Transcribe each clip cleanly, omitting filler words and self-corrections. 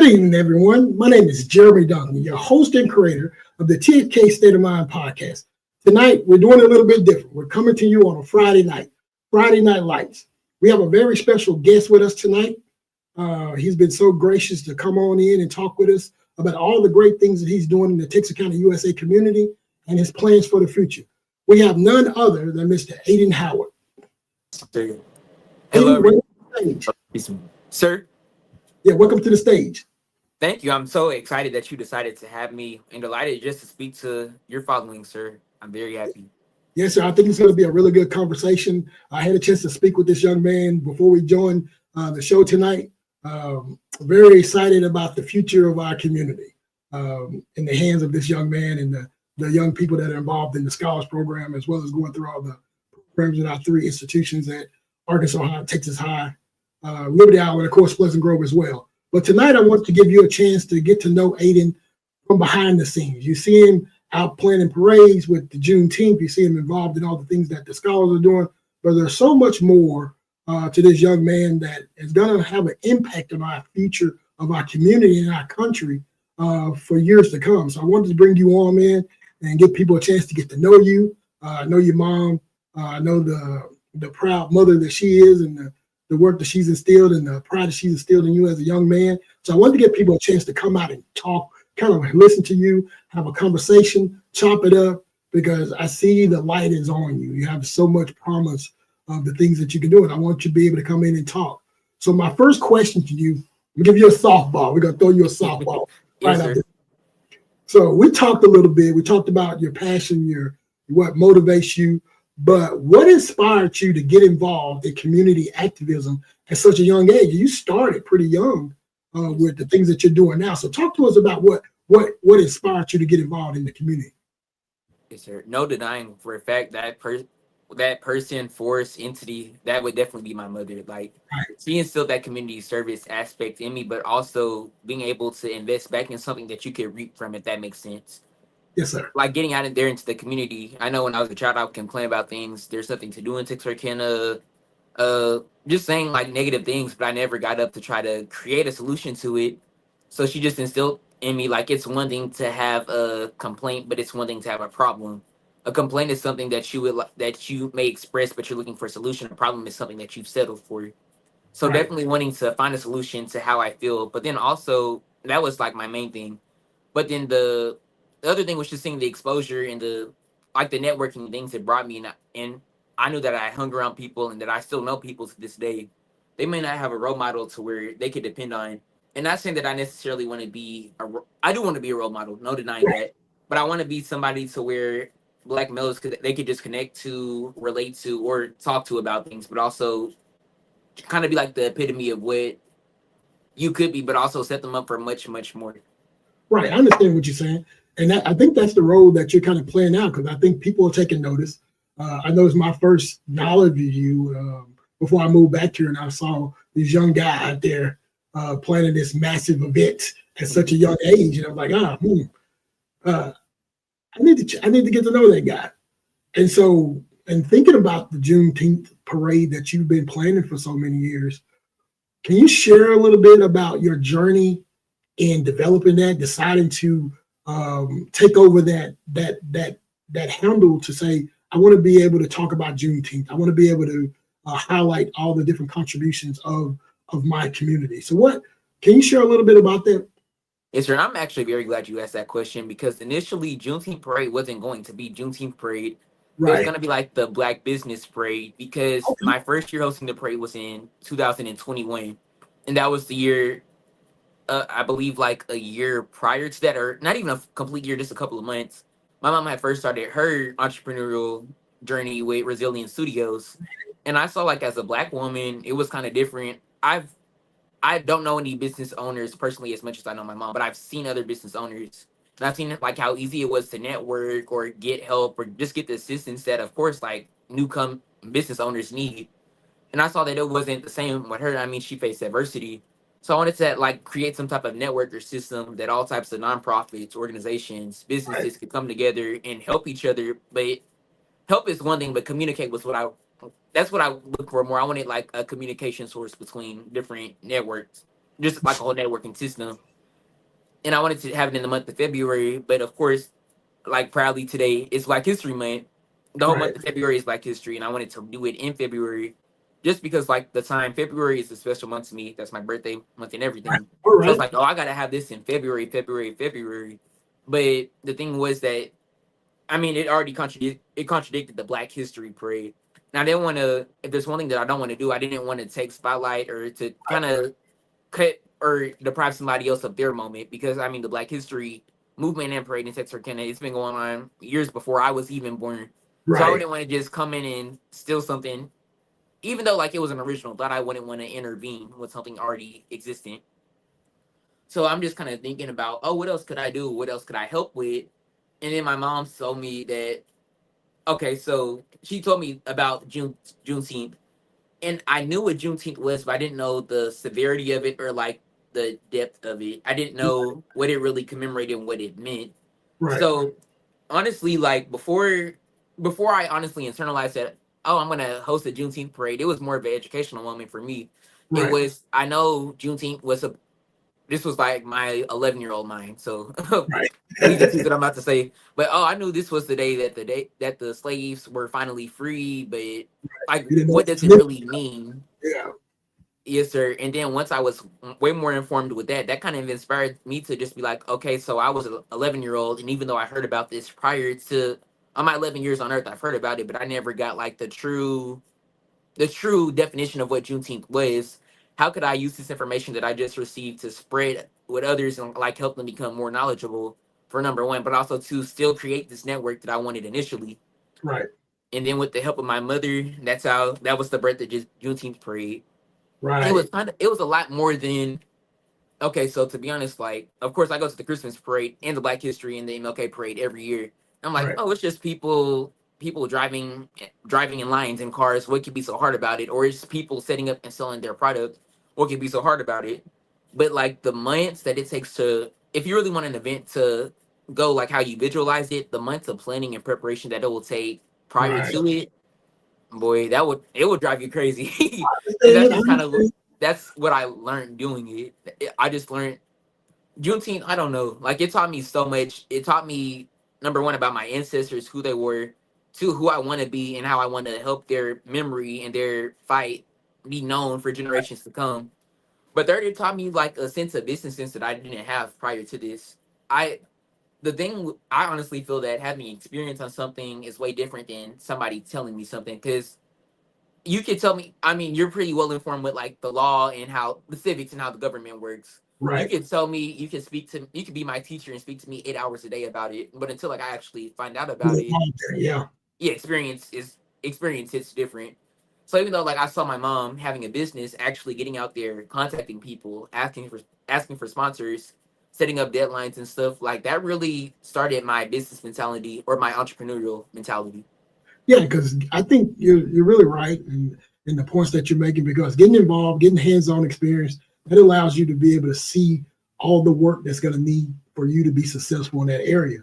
evening, everyone. My name is Jeremy Duncan, your host and creator of the TXK State of Mind podcast. Tonight, we're doing a little bit different. We're coming to you on a Friday Night Lights. We have a very special guest with us tonight. He's been so gracious to come on in and talk with us about all the great things that he's doing in the Texarkana, USA community and his plans for the future. We have none other than Mr. Ayden Howard. Hello, sir. Yeah, welcome to the stage. Thank you. I'm so excited that you decided to have me and delighted just to speak to your following, sir. I'm very happy. Yes, sir. I think it's going to be a really good conversation. I had a chance to speak with this young man before we joined the show tonight. Very excited about the future of our community in the hands of this young man and the young people that are involved in the Scholars Program, as well as going through all the programs in our three institutions at Arkansas High, Texas High, Liberty Island, and of course, Pleasant Grove as well. But tonight I want to give you a chance to get to know Ayden from behind the scenes. You see him out planning parades with the Juneteenth. You see him involved in all the things that the scholars are doing. But there's so much more to this young man that is going to have an impact on our future of our community and our country for years to come. So I wanted to bring you on, man, and give people a chance to get to know you. I know your mom. I know the proud mother that she is and the work that she's instilled and the pride that she's instilled in you as a young man. So I wanted to give people a chance to come out and talk, kind of listen to you, have a conversation, chop it up, because I see the light is on you. You have so much promise of the things that you can do, and I want you to be able to come in and talk. So my first question to you, we'll give you a softball. We're going to throw you a softball. Yes, sir. So we talked a little bit. We talked about your passion, what motivates you. But what inspired you to get involved in community activism at such a young age? You started pretty young with the things that you're doing now. So talk to us about what inspired you to get involved in the community. Yes, sir. No denying for a fact that person, force, entity, that would definitely be my mother. Like, she instilled that community service aspect in me, but also being able to invest back in something that you could reap from, if that makes sense. Yes, sir. Like getting out of there into the community. I know when I was a child, I would complain about things. There's nothing to do in Texarkana. Just saying like negative things, but I never got up to try to create a solution to it. So she just instilled in me like it's one thing to have a complaint, but it's one thing to have a problem. A complaint is something that you may express, but you're looking for a solution. A problem is something that you've settled for. So definitely wanting to find a solution to how I feel. But then also that was like my main thing. But then the other thing was just seeing the exposure and the networking things that brought me, and I knew that I hung around people and that I still know people to this day. They may not have a role model to where they could depend on. And not saying that I necessarily want to be I do want to be a role model, no denying that. But I want to be somebody to where Black males they could just connect to, relate to, or talk to about things, but also kind of be like the epitome of what you could be, but also set them up for much, much more. Right. I understand what you're saying. And I think that's the role that you're kind of playing out, because I think people are taking notice. I know it's my first knowledge of you before I moved back here, and I saw this young guy out there planning this massive event at such a young age, and I'm like, I need to get to know that guy. And so, and thinking about the Juneteenth parade that you've been planning for so many years, can you share a little bit about your journey in developing that, deciding to take over that handle to say, I want to be able to talk about Juneteenth. I want to be able to highlight all the different contributions of my community. So can you share a little bit about that? Yes, sir. I'm actually very glad you asked that question, because initially Juneteenth parade wasn't going to be Juneteenth parade. Right. It was going to be like the Black Business Parade, because my first year hosting the parade was in 2021. And that was the year, I believe like a year prior to that, or not even a complete year, just a couple of months. My mom had first started her entrepreneurial journey with Resilient Studios. And I saw like as a Black woman, it was kind of different. I don't know any business owners personally as much as I know my mom, but I've seen other business owners. And I've seen like how easy it was to network or get help or just get the assistance that, of course, like business owners need. And I saw that it wasn't the same with her. I mean, she faced adversity. So I wanted to like create some type of network or system that all types of nonprofits, organizations, businesses could come together and help each other. But help is one thing, but communicate was that's what I look for more. I wanted like a communication source between different networks, just like a whole networking system. and I wanted to have it in the month of February. But of course, like proudly today, it's Black History Month. The whole Right. month of February is Black History, and I wanted to do it in February, just because like the time February is a special month to me. That's my birthday month and Right. everything. All So it's right. like, oh, I gotta have this in February. But the thing was that I mean, it contradicted the Black History Parade. And I didn't want to. If there's one thing that I don't want to do, I didn't want to take spotlight or to kind of cut or deprive somebody else of their moment, because I mean the Black History movement and parade in Texarkana, it's been going on years before I was even born. So I Right. wouldn't want to just come in and steal something, even though like it was an original thought. I wouldn't want to intervene with something already existent. So I'm just kind of thinking about, oh, what else could I do? What else could I help with? And then my mom told me that, okay, so she told me about Juneteenth, and I knew what Juneteenth was, but I didn't know the severity of it or like the depth of it. I didn't know what it really commemorated and what it meant. Right. So honestly, like before I honestly internalized that, oh, I'm gonna host a Juneteenth parade, it was more of an educational moment for me. It Right. was, I know Juneteenth was a this was like my 11-year-old mind. So Right. believe the things that I'm about to say. But oh, I knew this was the day that the slaves were finally free. But like, You didn't know what what does to it do. really mean? Yeah. Yes, sir. And then once I was way more informed with that, that kind of inspired me to just be like, okay, so I was an 11-year-old, and even though I heard about this prior to on my 11 years on Earth, I've heard about it, but I never got like the true definition of what Juneteenth was. How could I use this information that I just received to spread with others and like help them become more knowledgeable, for number one, but also to still create this network that I wanted initially. Right. And then with the help of my mother, that was the birth of just Juneteenth parade. It Right. was it was a lot more than, okay, so to be honest, like, of course, I go to the Christmas parade and the Black History and the MLK parade every year. I'm like, Right. oh, it's just people driving in lines in cars. What could be so hard about it? Or it's people setting up and selling their product. What could be so hard about it? But like the months that it takes to, if you really want an event to go like how you visualize it, the months of planning and preparation that it will take prior Right. to it, boy, it would drive you crazy. And I understand. that's what I learned doing it. I just learned Juneteenth. I don't know, like it taught me so much. It taught me, number one, about my ancestors, who they were, two, who I want to be, and how I want to help their memory and their fight be known for generations to come. But third, it taught me like a sense of business sense that I didn't have prior to this. I the thing I honestly feel that having experience on something is way different than somebody telling me something, because you could tell me, I mean, you're pretty well informed with like the law and how the civics and how the government works. You Right. could tell me, you could be my teacher and speak to me 8 hours a day about it, but until like I actually find out about it, Yeah. yeah, experience hits different. So even though like I saw my mom having a business, actually getting out there, contacting people, asking for sponsors, setting up deadlines and stuff, like that really started my business mentality or my entrepreneurial mentality. Yeah, because I think you're really right in the points that you're making, because getting involved, getting hands-on experience, that allows you to be able to see all the work that's going to need for you to be successful in that area.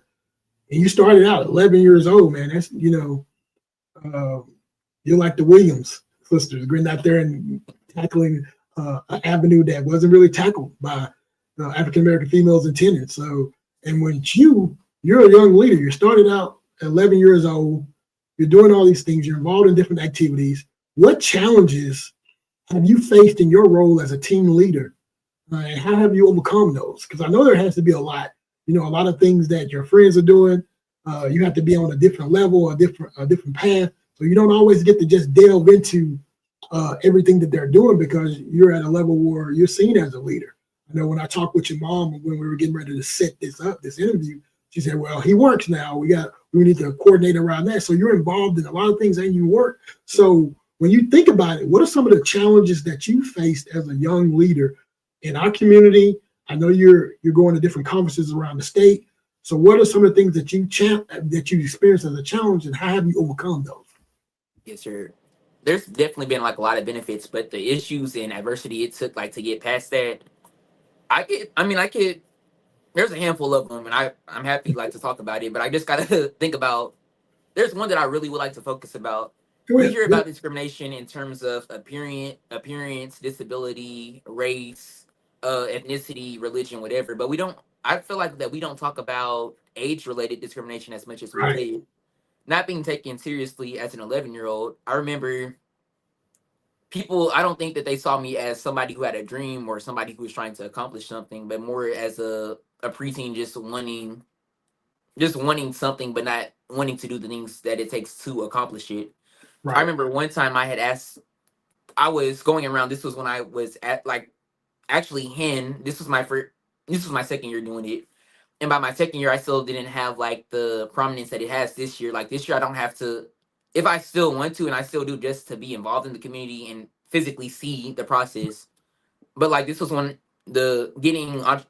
And you started out at 11 years old, man. That's, you're like the Williams sisters, going out there and tackling an avenue that wasn't really tackled by African American females and tenants. So, and when you're a young leader, you started out at 11 years old, you're doing all these things, you're involved in different activities. What challenges have you faced in your role as a team leader? And how have you overcome those? Because I know there has to be a lot of things that your friends are doing. You have to be on a different level, a different path. So you don't always get to just delve into everything that they're doing, because you're at a level where you're seen as a leader. I know when I talked with your mom when we were getting ready to set this interview, she said, "Well, he works now. We need to coordinate around that." So you're involved in a lot of things and you work. So when you think about it, what are some of the challenges that you faced as a young leader in our community? I know you're going to different conferences around the state. So what are some of the things that you experienced as a challenge, and how have you overcome those? Yes, sir. There's definitely been like a lot of benefits, but the issues and adversity it took like to get past that, I get there's a handful of them, and I'm happy like to talk about it, but I just gotta think about. There's one that I really would like to focus about. Go We ahead. hear about discrimination in terms of appearance, disability, race, ethnicity, religion, whatever, but we don't I feel like that we don't talk about age-related discrimination as much as we Right. could. Not being taken seriously as an 11-year-old, I remember people, I don't think that they saw me as somebody who had a dream or somebody who was trying to accomplish something, but more as a preteen just wanting something, but not wanting to do the things that it takes to accomplish it. I Right. remember one time I had asked, I was going around. This was when I was at like actually hen. This was my first. This was my second year doing it, and by my second year, I still didn't have like the prominence that it has this year. Like this year, I don't have to, if I still want to, and I still do, just to be involved in the community and physically see the process. But like this was when the getting on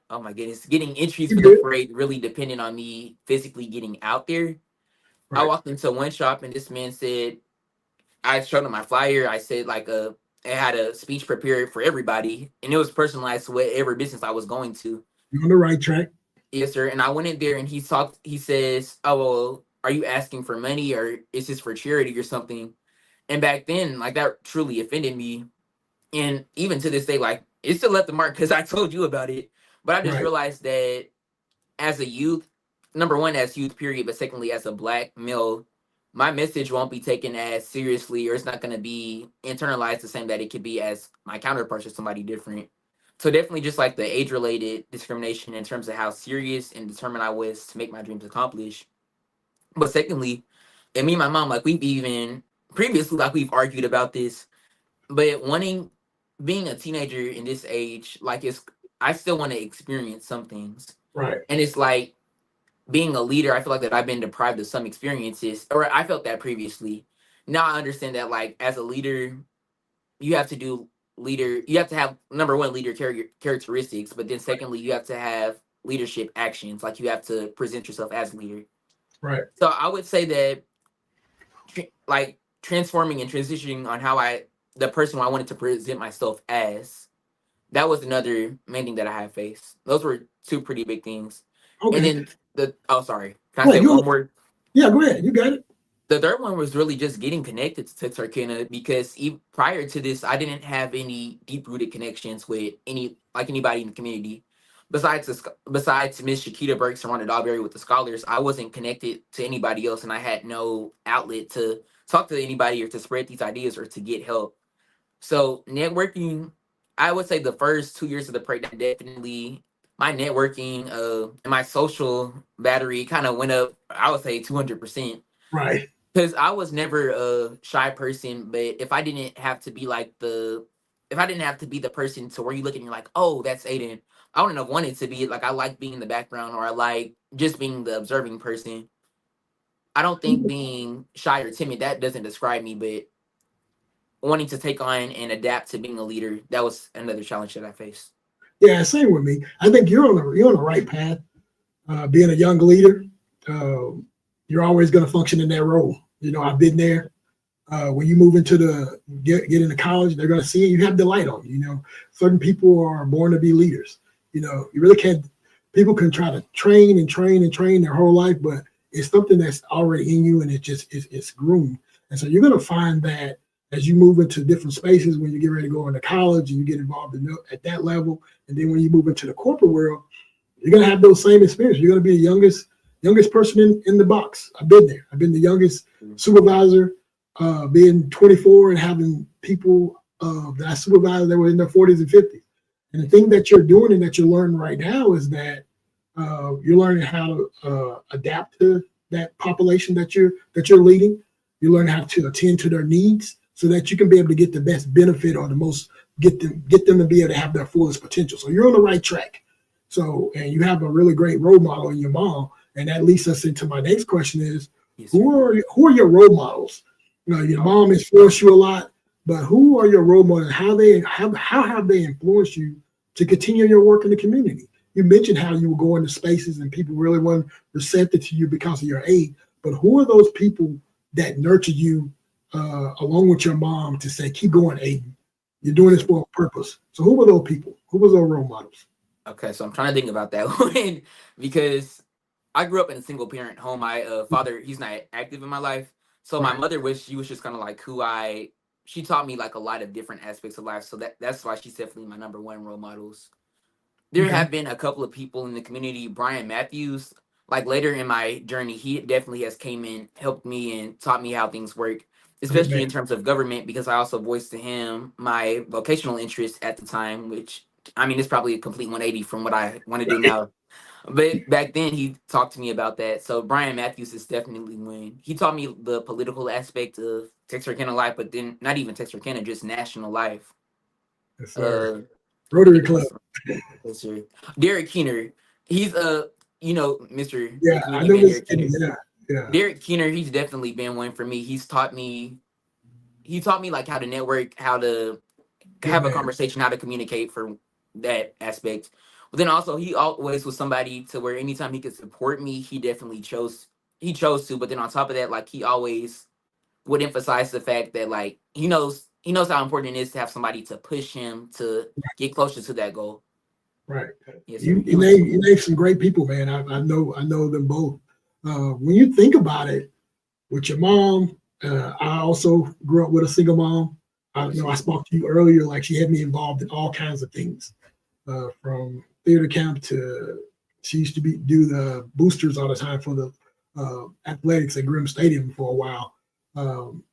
oh my goodness, getting entries You for the good? parade really depended on me physically getting out there. I Right. walked into one shop and this man said, I showed him my flyer. I said like it had a speech prepared for everybody, and it was personalized to whatever business I was going to. You're on the right track. Yes, sir. And I went in there and he talked. He says, "Oh well, are you asking for money or is this for charity or something?" And back then, like that truly offended me. And even to this day, like it still left the mark because I told you about it. But I just Right. realized that as a youth, number one, as youth, period, but secondly, as a black male, my message won't be taken as seriously, or it's not going to be internalized the same that it could be as my counterparts or somebody different. So definitely just like the age related discrimination in terms of how serious and determined I was to make my dreams accomplish. But secondly, and me and my mom, like we've even previously, like we've argued about this, but wanting, being a teenager in this age, like I still want to experience some things. Right. And it's like, being a leader, I feel like that I've been deprived of some experiences, or I felt that previously. Now I understand that, like, as a leader, you have to do you have to have number one leader characteristics, but then secondly, you have to have leadership actions. Like, you have to present yourself as a leader. Right. So I would say that, like, transforming and transitioning on the person who I wanted to present myself as, that was another main thing that I had faced. Those were two pretty big things. And Okay. then sorry, can I Yeah. say one more? Yeah. Go ahead. You got it. The third one was really just getting connected to Texarkana because prior to this, I didn't have any deep rooted connections with anybody in the community. Besides Miss Shakita Burke surrounded Albury with the scholars, I wasn't connected to anybody else, and I had no outlet to talk to anybody or to spread these ideas or to get help. So networking, I would say the first 2 years of the parade, that definitely my networking and my social battery kind of went up. I would say 200%. Right. Because I was never a shy person, but if I didn't have to be the person to where you look and you're like, oh, that's Ayden. I wouldn't have wanted to be like, I like being in the background or I like just being the observing person. I don't think being shy or timid, that doesn't describe me, but wanting to take on and adapt to being a leader, that was another challenge that I faced. Yeah. Same with me. I think you're on the right path. Being a young leader, uh, you're always going to function in that role. I've been there. When you move into get into college, they're going to see you have the light on. Certain people are born to be leaders. You really can't. People can try to train and train and train their whole life, but it's something that's already in you, and it's groomed. And so you're going to find that as you move into different spaces, when you get ready to go into college and you get involved at that level, and then when you move into the corporate world, you're going to have those same experiences. You're going to be the youngest person in the box. I've been there. I've been the youngest supervisor, being 24 and having people that I supervised that were in their 40s and 50s. And the thing that you're doing and that you're learning right now is that you're learning how to adapt to that population that you're leading. You learn how to attend to their needs so that you can be able to get the best benefit or the most get them to be able to have their fullest potential. So you're on the right track. So, and you have a really great role model in your mom, and that leads us into my next question: is Yes, who are your role models? Your mom influenced you a lot, but who are your role models? How have they influenced you to continue your work in the community? You mentioned how you would go into spaces and people really weren't receptive to you because of your age, but who are those people that nurtured you along with your mom to say, keep going, Ayden? You're doing this for a purpose. So who were those people? Who were those role models? Okay, so I'm trying to think about that one because I grew up in a single parent home. My father, he's not active in my life. So my Right. mother she was just kind of like she taught me like a lot of different aspects of life. So that's why she's definitely my number one role models. there Okay. have been a couple of people in the community. Brian Matthews, like later in my journey, he definitely has came in, helped me, and taught me how things work, Good especially man. in terms of government, because I also voiced to him my vocational interest at the time, which I mean, it's probably a complete 180 from what I want to do Right. now. But back then, he talked to me about that. So Brian Matthews is definitely one. He taught me the political aspect of Texarkana life, but then not even Texarkana, just national life. Yes, sir. Uh, Rotary and Club. also, yes, sir. Derek Keener, he's Mr. The Yeah, I comedian know man this. Derek Keener. Yeah, yeah. Derek Keener, he's definitely been one for me. He taught me like how to network, how to Good have a man. conversation, how to communicate for that aspect. But then also he always was somebody to where anytime he could support me, he chose to. But then on top of that, like he always would emphasize the fact that like he knows how important it is to have somebody to push him to get closer to that goal. Right. Yes, sir. You He you was name definitely you one. name some great people, man. I know them both. When you think about it, with your mom, I also grew up with a single mom. I Yes, know I sir. spoke to you earlier, like she had me involved in all kinds of things, from theater camp to she used to do the boosters all the time for the athletics at Grimm Stadium for a while.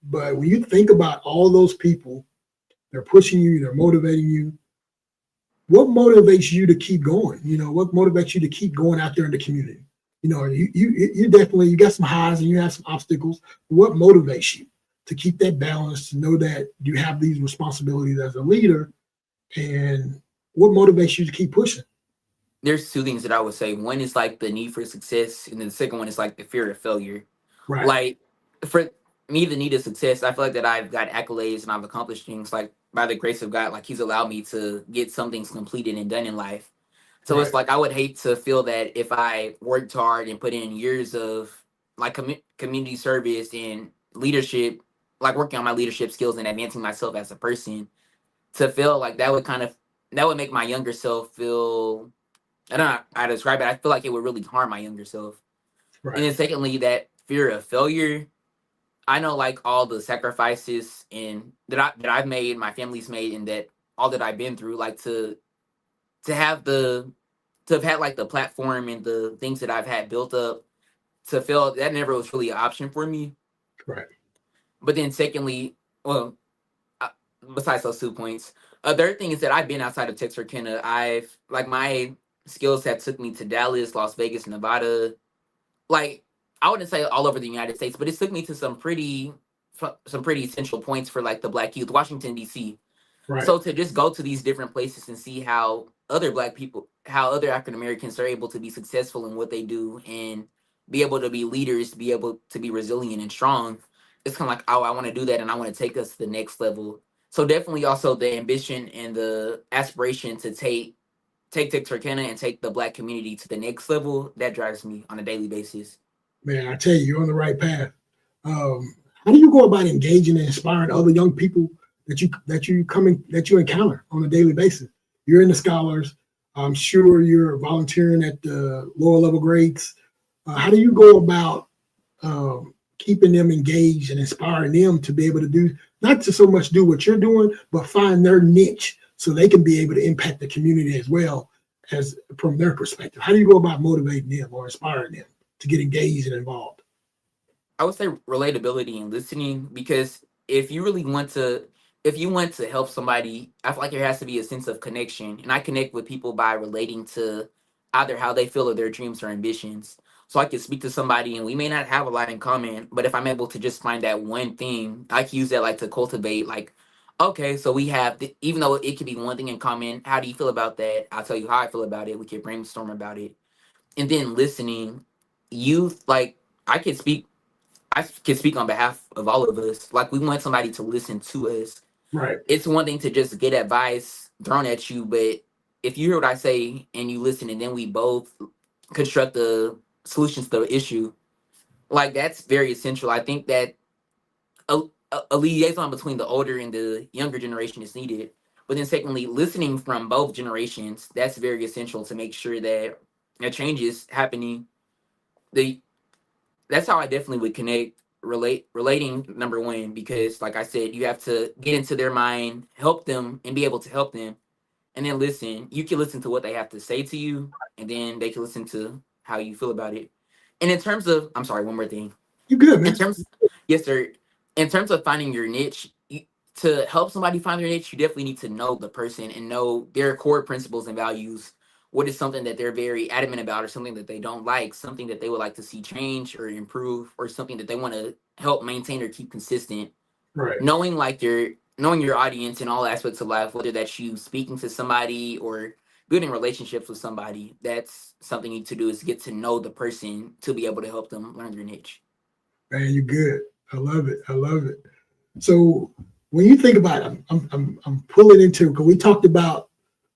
But when you think about all those people, they're pushing you, they're motivating you. What motivates you to keep going? What motivates you to keep going out there in the community? You definitely you got some highs and you have some obstacles. What motivates you to keep that balance, to know that you have these responsibilities as a leader, and what motivates you to keep pushing? There's two things that I would say. One is like the need for success, and then the second one is like the fear of failure. Right. Like for me, the need of success, I feel like that I've got accolades and I've accomplished things like by the grace of God. Like He's allowed me to get some things completed and done in life. So it's Right. like I would hate to feel that if I worked hard and put in years of like community service and leadership, like working on my leadership skills and advancing myself as a person, to feel like that would make my younger self feel. I don't know how to describe it. I feel like it would really harm my younger self. And Right. then secondly, that fear of failure. I know like all the sacrifices and that I've made, my family's made, and that all that I've been through, like to have the to have had like the platform and the things that I've had built up, to feel that never was really an option for me. Right. But then secondly, well, uh, besides those 2 points, a third thing is that I've been outside of Texarkana. I've like my skills have took me to Dallas, Las Vegas, Nevada. Like I wouldn't say all over the United States, but it took me to some pretty essential points for like the Black youth, Washington D.C. Right. So to just go to these different places and see how other Black people, how other African Americans are able to be successful in what they do and be able to be leaders, be able to be resilient and strong, it's kind of like, oh, I want to do that and I want to take us to the next level. So definitely also the ambition and the aspiration to take Texarkana and take the Black community to the next level, that drives me on a daily basis. Man, I tell you, you're on the right path. How do you go about engaging and inspiring other young people that you encounter on a daily basis? You're in the scholars. I'm sure you're volunteering at the lower level grades. How do you go about keeping them engaged and inspiring them to be able to do not to so much do what you're doing, but find their niche so they can be able to impact the community as well as from their perspective? How do you go about motivating them or inspiring them to get engaged and involved? I would say relatability and listening, because if you want to help somebody, I feel like there has to be a sense of connection. And I connect with people by relating to either how they feel or their dreams or ambitions. So I can speak to somebody and we may not have a lot in common, but if I'm able to just find that one thing, I can use that like to cultivate like, okay, so we have even though it could be one thing in common, how do you feel about that? I'll tell you how I feel about it. We can brainstorm about it. And then listening, like I can speak I can speak on behalf of all of us. Like we want somebody to listen to us. Right. It's one thing to just get advice thrown at you, but if you hear what I say and you listen, and then we both construct the solutions to the issue, like that's very essential. I think that a liaison between the older and the younger generation is needed. But then, secondly, listening from both generations, that's very essential to make sure that a change is happening. The That's how I definitely would connect, relating number one, because like I said, you have to get into their mind, help them and be able to help them. and then listen. You can listen to what they have to say to you, and then they can listen to how you feel about it. And in terms of, I'm sorry, one more thing. You good, In man? terms, yes, sir. In terms of finding your niche, to help somebody find their niche, you definitely need to know the person and know their core principles and values. What is something that they're very adamant about, or something that they don't like, something that they would like to see change or improve, or something that they want to help maintain or keep consistent. Right. Knowing knowing your audience in all aspects of life, whether that's you speaking to somebody or building relationships with somebody, that's something you need to do, is get to know the person to be able to help them learn their niche. Man, you good. I love it. I love it. So when you think about it, I'm pulling into, because we talked about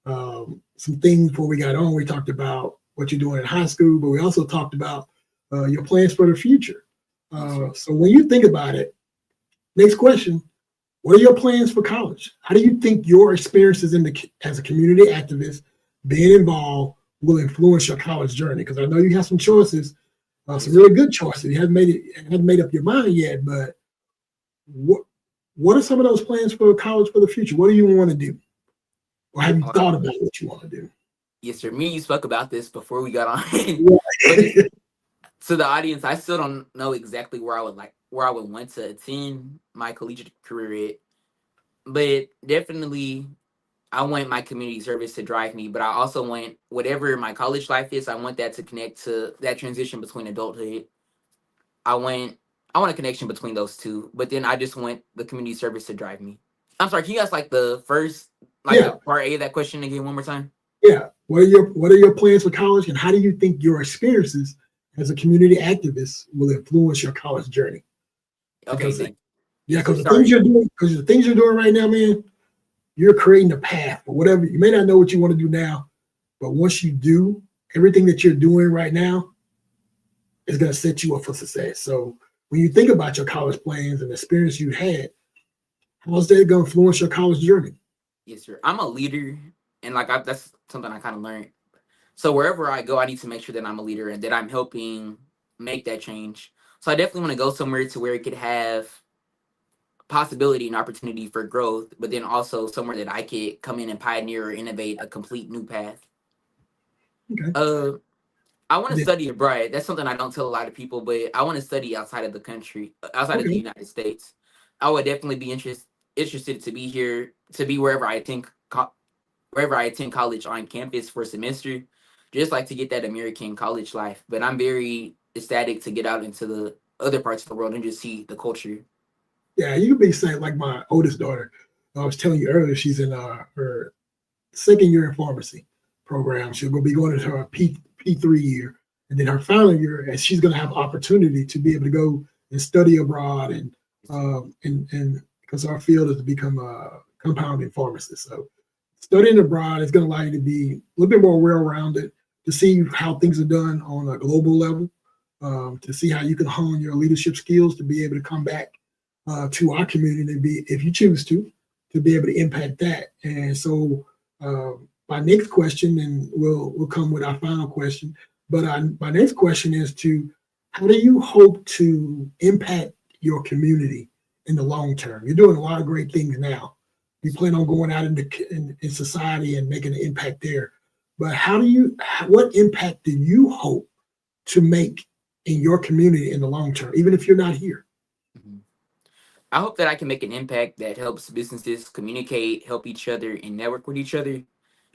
some things before we got on. We talked about what you're doing in high school, but we also talked about your plans for the future. So when you think about it, next question: what are your plans for college? How do you think your experiences as a community activist, being involved, will influence your college journey? Because I know you have some choices, some really good choices. You haven't made up your mind yet, but what are some of those plans for college for the future? What do you want to do? Or have you thought about what you want to do? Yes, sir. Me and you spoke about this before we got on. But Yeah. to the audience, I still don't know exactly where I would want to attend my collegiate career at. But definitely I want my community service to drive me, but I also want whatever my college life is, I want that to connect to that transition between adulthood. I want I want a connection between those two, but then I just want the community service to drive me. I'm sorry, can you guys like the first, like the Yeah. part A of that question again one more time? Yeah. What are your plans for college, and how do you think your experiences as a community activist will influence your college journey? Okay, Because thank yeah, yes, sir. because Sorry. the things you're doing right now, man, you're creating a path for whatever. You may not know what you want to do now, but once you do, everything that you're doing right now is going to set you up for success. So when you think about your college plans and the experience you had, how's that going to influence your college journey? Yes, sir. I'm a leader, and that's something I kind of learned. So wherever I go, I need to make sure that I'm a leader and that I'm helping make that change. So I definitely want to go somewhere to where it could have possibility and opportunity for growth, but then also somewhere that I could come in and pioneer or innovate a complete new path. Okay. Uh, I want to Yeah. study abroad. That's something I don't tell a lot of people, but I want to study outside of the country, outside of the Okay. United States. I would definitely be interested to be here, to be wherever I attend college on campus for a semester, just like to get that American college life. But I'm very ecstatic to get out into the other parts of the world and just see the culture. Yeah, you could be saying like my oldest daughter. I was telling you earlier, she's in her second year in pharmacy program. She'll be going into her P3 year, and then her final year, and she's going to have opportunity to be able to go and study abroad, and because our field is to become a compounding pharmacist. So studying abroad is going to allow you to be a little bit more well-rounded, to see how things are done on a global level, to see how you can hone your leadership skills to be able to come back to our community and be, if you choose to be able to impact that. And so my next question, and we'll come with our final question, but my next question is to how do you hope to impact your community in the long term? You're doing a lot of great things now. You plan on going out in society and making an impact there. But what impact do you hope to make in your community in the long term, even if you're not here? Mhm. I hope that I can make an impact that helps businesses communicate, help each other, and network with each other,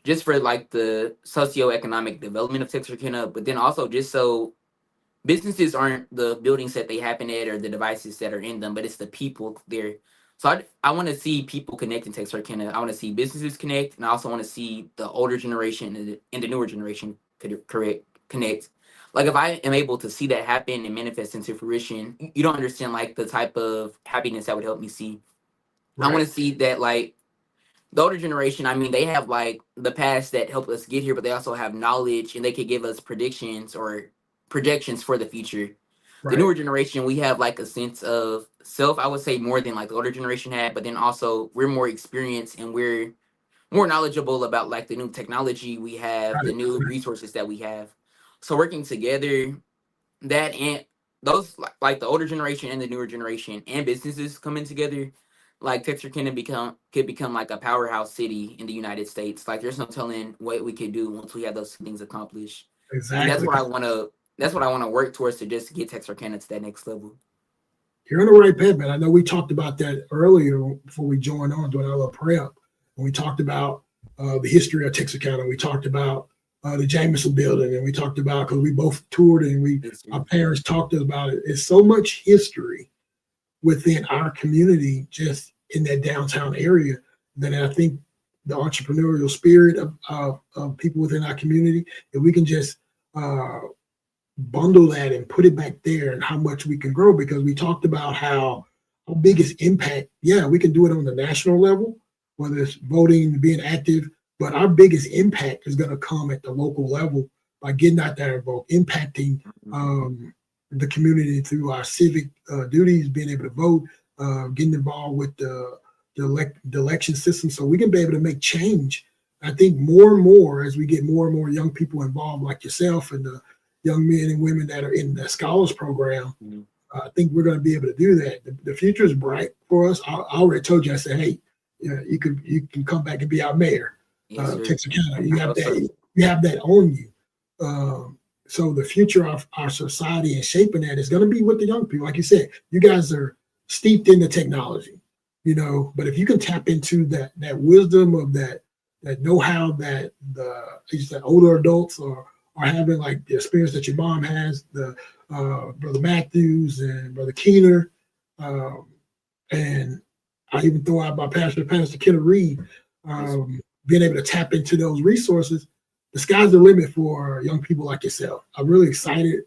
just for like the socioeconomic development of Texarkana, but then also just so businesses aren't the buildings that they happen at or the devices that are in them, but it's the people there. So I want to see people connect in Texarkana. I want to see businesses connect, and I also want to see the older generation and the newer generation connect. Like if I am able to see that happen and manifest into fruition, you don't understand like the type of happiness that would help me see. I Right. want to see that like the older generation, I mean, they have like the past that helped us get here, but they also have knowledge and they could give us predictions or projections for the future. The Right. newer generation, we have like a sense of self, I would say more than like the older generation had, but then also we're more experienced and we're more knowledgeable about like the new technology we have, Got the it. new resources that we have. So working together, that and those like the older generation and the newer generation and businesses coming together, like Texarkana could become like a powerhouse city in the United States. Like there's no telling what we could do once we have those things accomplished. And Exactly. that's what I want to work towards to just get Texarkana to that next level. You're on the right path, man. I know we talked about that earlier before we joined on doing our little prep. And we talked about the history of Texarkana. We talked about the Jameson building, and we talked about, because we both toured and our parents talked to us about it. It's so much history within our community, just in that downtown area, that I think the entrepreneurial spirit of people within our community, if we can just bundle that and put it back there, and how much we can grow, because we talked about how our biggest impact, yeah, we can do it on the national level, whether it's voting, being active, but our biggest impact is going to come at the local level by getting out there and vote, impacting the community through our civic duties, being able to vote, getting involved with the election system, so we can be able to make change. I think more and more, as we get more and more young people involved, like yourself and the young men and women that are in the scholars program, I think we're going to be able to do that. The future is bright for us. I already told you, I said, hey, you can come back and be our mayor, Texarkana. You have that on you. So the future of our society and shaping that is going to be with the young people. Like you said, you guys are steeped in the technology, but if you can tap into that wisdom of that know-how that the older adults are having, like the experience that your mom has, the Brother Matthews and Brother Keener, and I even throw out my Pastor Kenneth Reed, being able to tap into those resources. The sky's the limit for young people like yourself. I'm really excited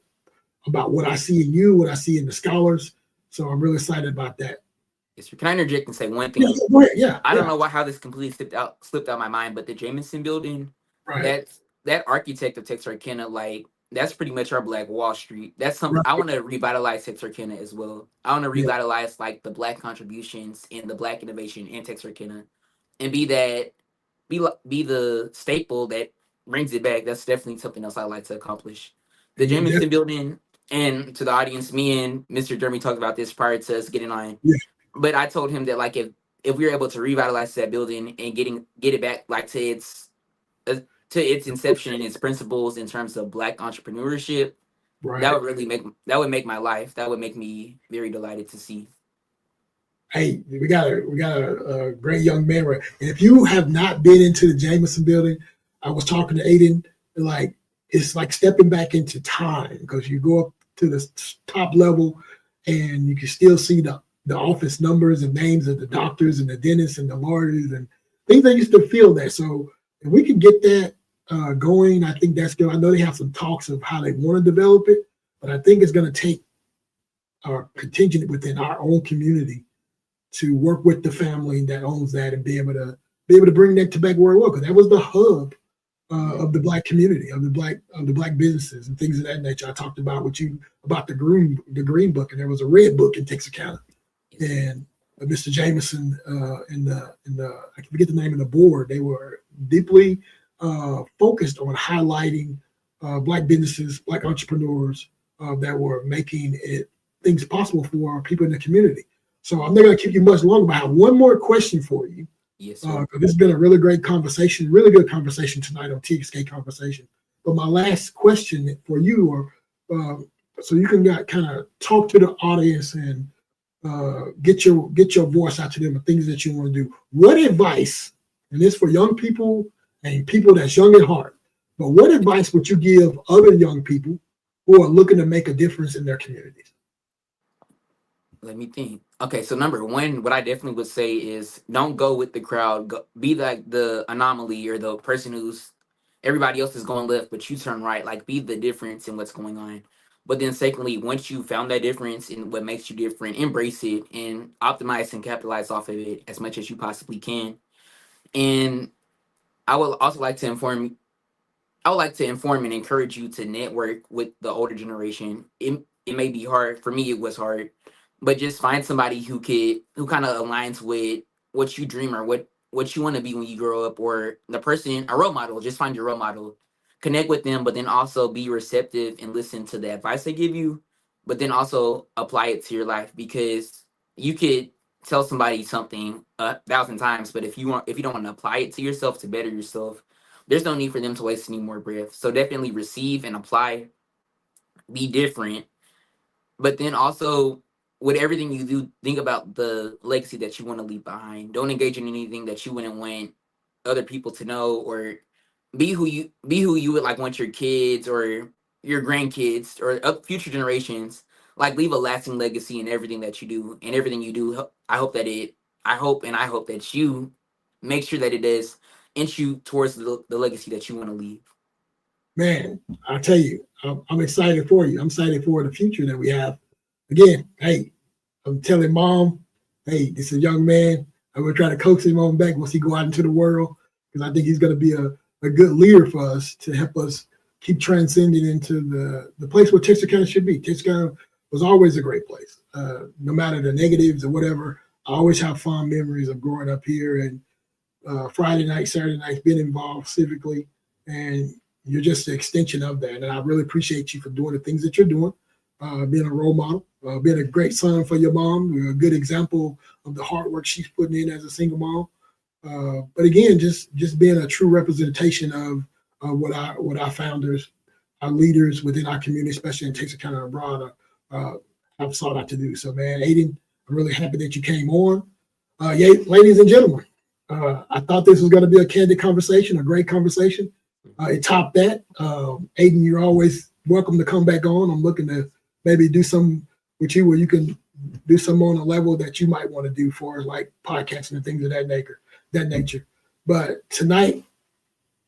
about what I see in you, what I see in the scholars. So I'm really excited about that. Yes, can I interject and say one thing? Yeah. I don't know how this completely slipped out my mind, but the Jameson building, right. that architect of Texarkana, like that's pretty much our Black Wall Street. That's something I want to revitalize Texarkana as well. I want to revitalize like the Black contributions and the Black innovation in Texarkana, and be the staple that brings it back. That's definitely something else I'd like to accomplish. The Jameson building, and to the audience, me and Mr. Jeremy talked about this prior to us getting on. Yeah. But I told him that like if we were able to revitalize that building and get it back like to its inception and its principles in terms of Black entrepreneurship, that would make my life. That would make me very delighted to see. Hey, we got a great young man, right? And if you have not been into the Jameson building, I was talking to Ayden, like it's like stepping back into time, because you go up to the top level and you can still see the office numbers and names of the doctors and the dentists and the lawyers and things. I used to feel that. So if we can get that going, I think that's good. I know they have some talks of how they want to develop it, but I think it's going to take our contingent within our own community to work with the family that owns that and be able to bring that to back where it was, because that was the hub of the Black community, of the black businesses and things of that nature. I talked about with you about the green book, and there was a red book in Texarkana, and Mr. Jameson and the I forget the name of the board. They were deeply focused on highlighting Black businesses, Black entrepreneurs that were making things possible for people in the community. So I'm not going to keep you much longer, but I have one more question for you. Yes, sir. This has been a really great conversation, really good conversation tonight on TXK Conversation. But my last question for you, so you can kind of talk to the audience and get your voice out to them and things that you want to do. What advice, and this for young people and people that's young at heart, but what advice would you give other young people who are looking to make a difference in their communities? Let me think. Okay, so number one, what I definitely would say is don't go with the crowd. Be like the anomaly or the person who's everybody else is going left, but you turn right. Like be the difference in what's going on. But then secondly, once you found that difference in what makes you different, embrace it and optimize and capitalize off of it as much as you possibly can. And I would also like to inform and encourage you to network with the older generation. It may be hard. For me, it was hard. But just find somebody who kind of aligns with what you dream or what you want to be when you grow up, or a role model. Just find your role model, connect with them, but then also be receptive and listen to the advice they give you, but then also apply it to your life, because you could tell somebody something 1,000 times, but if you don't want to apply it to yourself to better yourself, there's no need for them to waste any more breath. So definitely receive and apply, be different, but then also with everything you do, think about the legacy that you want to leave behind. Don't engage in anything that you wouldn't want other people to know, or be who you would like want your kids or your grandkids or future generations, like leave a lasting legacy in everything that you do, and everything you do. I hope that you make sure that it does inch you towards the legacy that you want to leave. Man, I tell you, I'm excited for you. I'm excited for the future that we have. Again, hey, I'm telling mom, hey, this is a young man. I'm gonna try to coax him on back once he go out into the world, because I think he's gonna be a good leader for us to help us keep transcending into the place where Texarkana should be. Texarkana was always a great place. No matter the negatives or whatever, I always have fond memories of growing up here, and Friday night, Saturday nights, being involved civically, and you're just an extension of that. And I really appreciate you for doing the things that you're doing, being a role model, being a great son for your mom. You're a good example of the hard work she's putting in as a single mom. But again, just being a true representation of what our founders, our leaders within our community, especially in Texarkana and abroad, have sought out to do. So, man, Ayden, I'm really happy that you came on. Yeah, ladies and gentlemen, I thought this was going to be a candid conversation, a great conversation. It topped that. Ayden, you're always welcome to come back on. I'm looking to maybe do some with you where you can do some on a level that you might want to do for like podcasting and things of that nature. But tonight,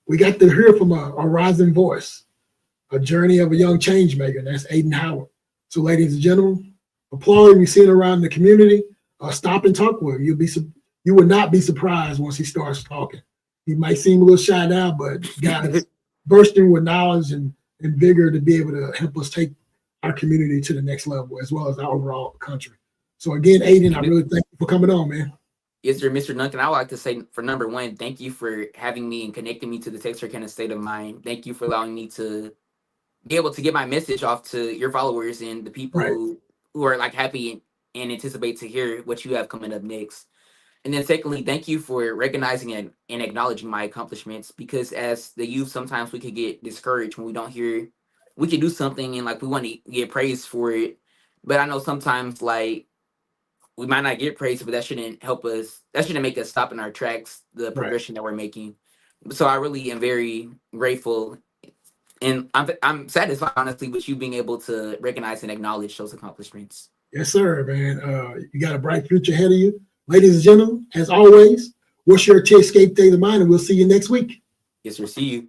we got to hear from a rising voice, a journey of a young change maker, and that's Ayden Howard. So, ladies and gentlemen, applaud him. You see it around the community. Stop and talk with him. You will not be surprised once he starts talking. He might seem a little shy now, but guys, bursting with knowledge and vigor to be able to help us take our community to the next level, as well as our overall country. So again, Ayden, I really thank you for coming on, man. Yes, sir, Mr. Duncan. I would like to say, for number one, thank you for having me and connecting me to the Texarkana state of mind. Thank you for allowing me to be able to get my message off to your followers and the people Right. who are like happy and anticipate to hear what you have coming up next. And then secondly, thank you for recognizing and acknowledging my accomplishments, because as the youth, sometimes we could get discouraged when we don't hear we can do something and like we want to get praised for it. But I know sometimes like we might not get praised, but that shouldn't help us. That shouldn't make us stop in our tracks, the Right. progression that we're making. So I really am very grateful, and I'm satisfied, honestly, with you being able to recognize and acknowledge those accomplishments. Yes, sir, man. You got a bright future ahead of you. Ladies and gentlemen, as always, what's your TXK State of Mind, and we'll see you next week. Yes, sir. See you.